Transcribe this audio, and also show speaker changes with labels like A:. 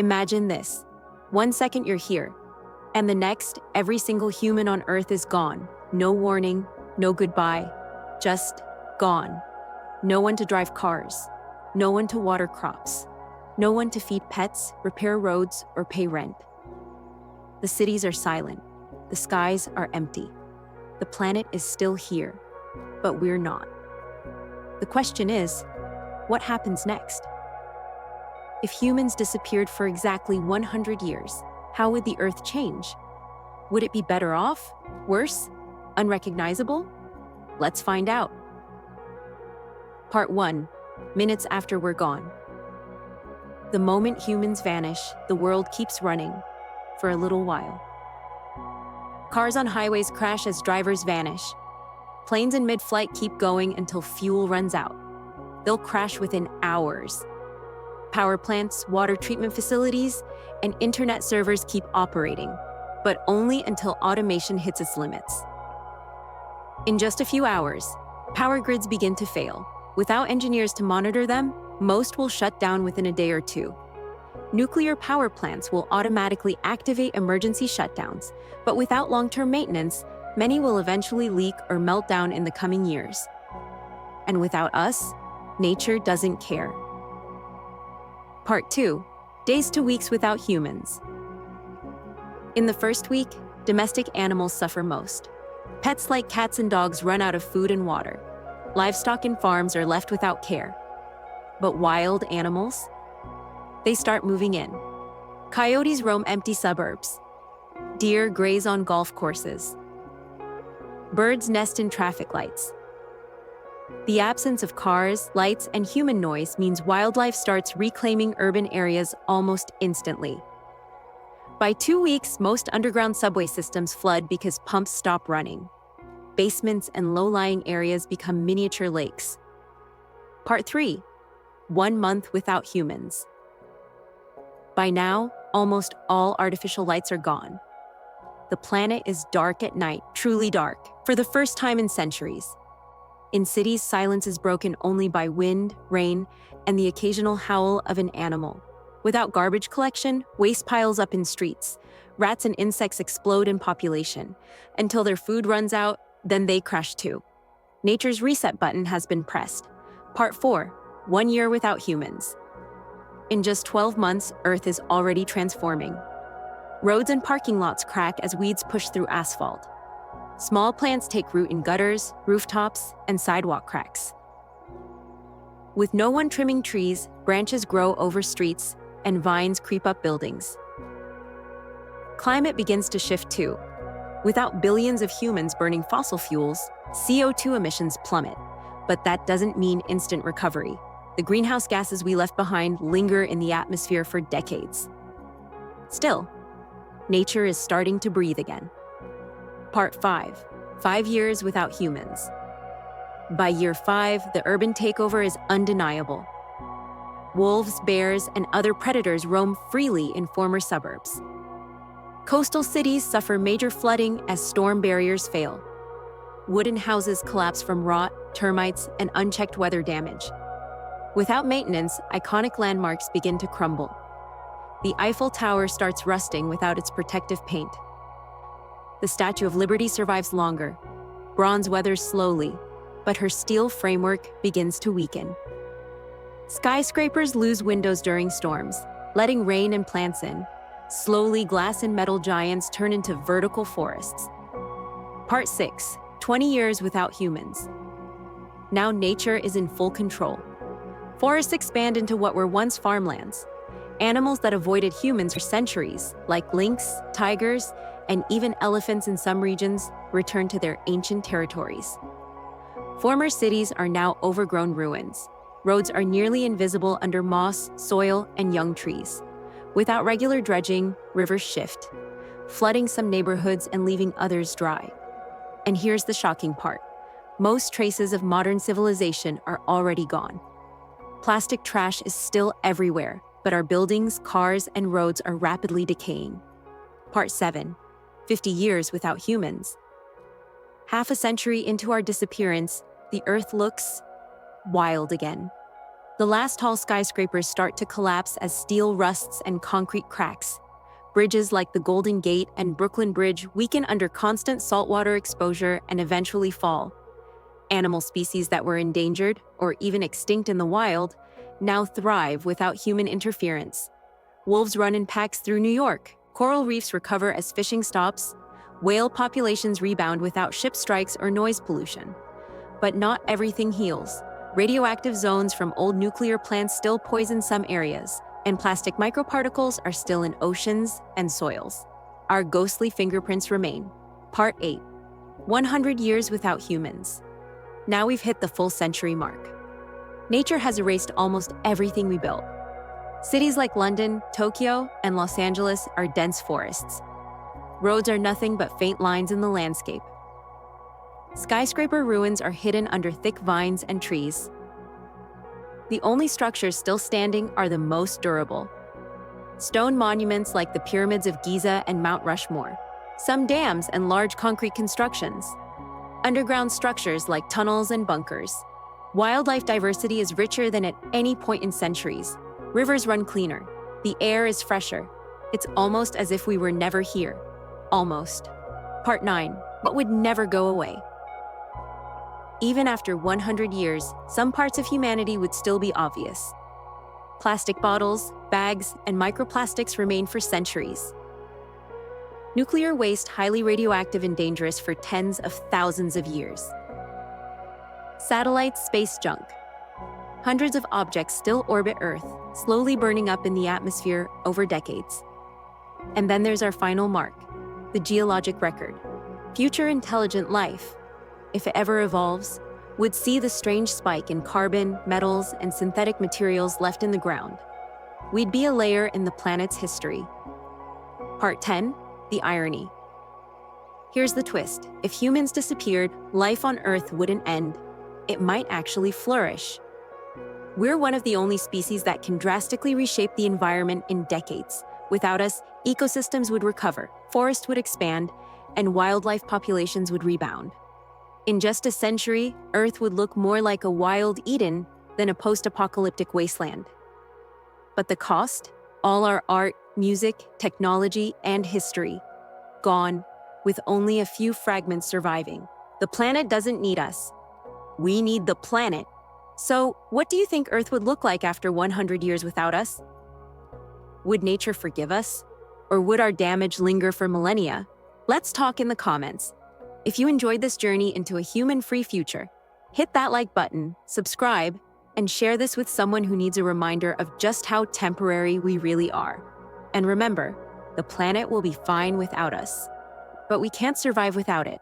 A: Imagine this. 1 second you're here, and the next, every single human on Earth is gone. No warning, no goodbye, just gone. No one to drive cars, no one to water crops, no one to feed pets, repair roads, or pay rent. The cities are silent, the skies are empty. The planet is still here, but we're not. The question is, what happens next? If humans disappeared for exactly 100 years, how would the Earth change? Would it be better off? Worse? Unrecognizable? Let's find out. Part 1. Minutes after we're gone. The moment humans vanish, the world keeps running for a little while. Cars on highways crash as drivers vanish. Planes in mid-flight keep going until fuel runs out. They'll crash within hours. Power plants, water treatment facilities, and internet servers keep operating, but only until automation hits its limits. In just a few hours, power grids begin to fail. Without engineers to monitor them, most will shut down within a day or two. Nuclear power plants will automatically activate emergency shutdowns, but without long-term maintenance, many will eventually leak or melt down in the coming years. And without us, nature doesn't care. Part 2. Days to weeks without humans. In the first week, domestic animals suffer most. Pets like cats and dogs run out of food and water. Livestock and farms are left without care. But wild animals? They start moving in. Coyotes roam empty suburbs. Deer graze on golf courses. Birds nest in traffic lights. The absence of cars, lights, and human noise means wildlife starts reclaiming urban areas almost instantly. By 2 weeks, most underground subway systems flood because pumps stop running. Basements and low-lying areas become miniature lakes. Part 3. 1 month without humans. By now, almost all artificial lights are gone. The planet is dark at night, truly dark, for the first time in centuries. In cities, silence is broken only by wind, rain, and the occasional howl of an animal. Without garbage collection, waste piles up in streets. Rats and insects explode in population. Until their food runs out, then they crash too. Nature's reset button has been pressed. Part 4. 1 year without humans. In just 12 months, Earth is already transforming. Roads and parking lots crack as weeds push through asphalt. Small plants take root in gutters, rooftops, and sidewalk cracks. With no one trimming trees, branches grow over streets, and vines creep up buildings. Climate begins to shift too. Without billions of humans burning fossil fuels, CO2 emissions plummet. But that doesn't mean instant recovery. The greenhouse gases we left behind linger in the atmosphere for decades. Still, nature is starting to breathe again. Part 5. 5 years without humans. By year 5, the urban takeover is undeniable. Wolves, bears, and other predators roam freely in former suburbs. Coastal cities suffer major flooding as storm barriers fail. Wooden houses collapse from rot, termites, and unchecked weather damage. Without maintenance, iconic landmarks begin to crumble. The Eiffel Tower starts rusting without its protective paint. The Statue of Liberty survives longer. Bronze weathers slowly, but her steel framework begins to weaken. Skyscrapers lose windows during storms, letting rain and plants in. Slowly, glass and metal giants turn into vertical forests. Part 6. 20 years without humans. Now nature is in full control. Forests expand into what were once farmlands. Animals that avoided humans for centuries, like lynx, tigers, and even elephants in some regions, return to their ancient territories. Former cities are now overgrown ruins. Roads are nearly invisible under moss, soil, and young trees. Without regular dredging, rivers shift, flooding some neighborhoods and leaving others dry. And here's the shocking part. Most traces of modern civilization are already gone. Plastic trash is still everywhere, but our buildings, cars, and roads are rapidly decaying. Part 7. 50 years without humans. Half a century into our disappearance, the Earth looks wild again. The last tall skyscrapers start to collapse as steel rusts and concrete cracks. Bridges like the Golden Gate and Brooklyn Bridge weaken under constant saltwater exposure and eventually fall. Animal species that were endangered, or even extinct in the wild, now thrive without human interference. Wolves run in packs through New York, coral reefs recover as fishing stops, whale populations rebound without ship strikes or noise pollution. But not everything heals. Radioactive zones from old nuclear plants still poison some areas, and plastic microparticles are still in oceans and soils. Our ghostly fingerprints remain. Part 8. 100 years without humans. Now we've hit the full century mark. Nature has erased almost everything we built. Cities like London, Tokyo, and Los Angeles are dense forests. Roads are nothing but faint lines in the landscape. Skyscraper ruins are hidden under thick vines and trees. The only structures still standing are the most durable. Stone monuments like the pyramids of Giza and Mount Rushmore. Some dams and large concrete constructions. Underground structures like tunnels and bunkers. Wildlife diversity is richer than at any point in centuries. Rivers run cleaner. The air is fresher. It's almost as if we were never here. Almost. Part 9. What would never go away? Even after 100 years, some parts of humanity would still be obvious. Plastic bottles, bags, and microplastics remain for centuries. Nuclear waste highly radioactive and dangerous for tens of thousands of years. Satellites, space junk. Hundreds of objects still orbit Earth, slowly burning up in the atmosphere over decades. And then there's our final mark, the geologic record. Future intelligent life, if it ever evolves, would see the strange spike in carbon, metals, and synthetic materials left in the ground. We'd be a layer in the planet's history. Part 10. The irony. Here's the twist. If humans disappeared, life on Earth wouldn't end. It might actually flourish. We're one of the only species that can drastically reshape the environment in decades. Without us, ecosystems would recover, forests would expand, and wildlife populations would rebound. In just a century, Earth would look more like a wild Eden than a post-apocalyptic wasteland. But the cost? All our art, music, technology, and history. Gone, with only a few fragments surviving. The planet doesn't need us. We need the planet. So, what do you think Earth would look like after 100 years without us? Would nature forgive us? Or would our damage linger for millennia? Let's talk in the comments. If you enjoyed this journey into a human-free future, hit that like button, subscribe, and share this with someone who needs a reminder of just how temporary we really are. And remember, the planet will be fine without us. But we can't survive without it.